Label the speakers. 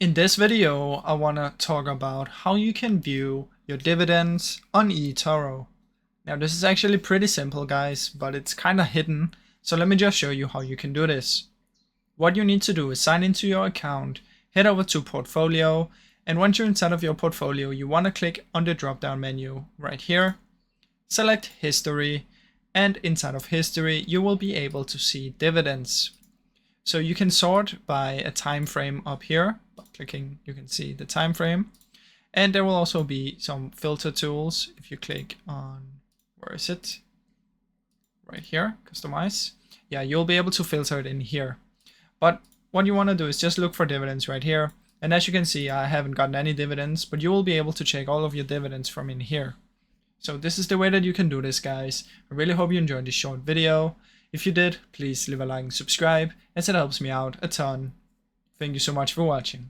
Speaker 1: In this video, I want to talk about how you can view your dividends on eToro. Now this is actually pretty simple guys, but it's kind of hidden. So let me just show you how you can do this. What you need to do is sign into your account, head over to portfolio, and once you're inside of your portfolio, you want to click on the drop down menu right here, select history, and inside of history, you will be able to see dividends. So you can sort by a time frame up here. By clicking, you can see the time frame. And there will also be some filter tools. If you click on, where is it? Right here, customize. Yeah, you'll be able to filter it in here. But what you want to do is just look for dividends right here. And as you can see, I haven't gotten any dividends, but you will be able to check all of your dividends from in here. So this is the way that you can do this, guys. I really hope you enjoyed this short video. If you did, please leave a like and subscribe, as it helps me out a ton. Thank you so much for watching.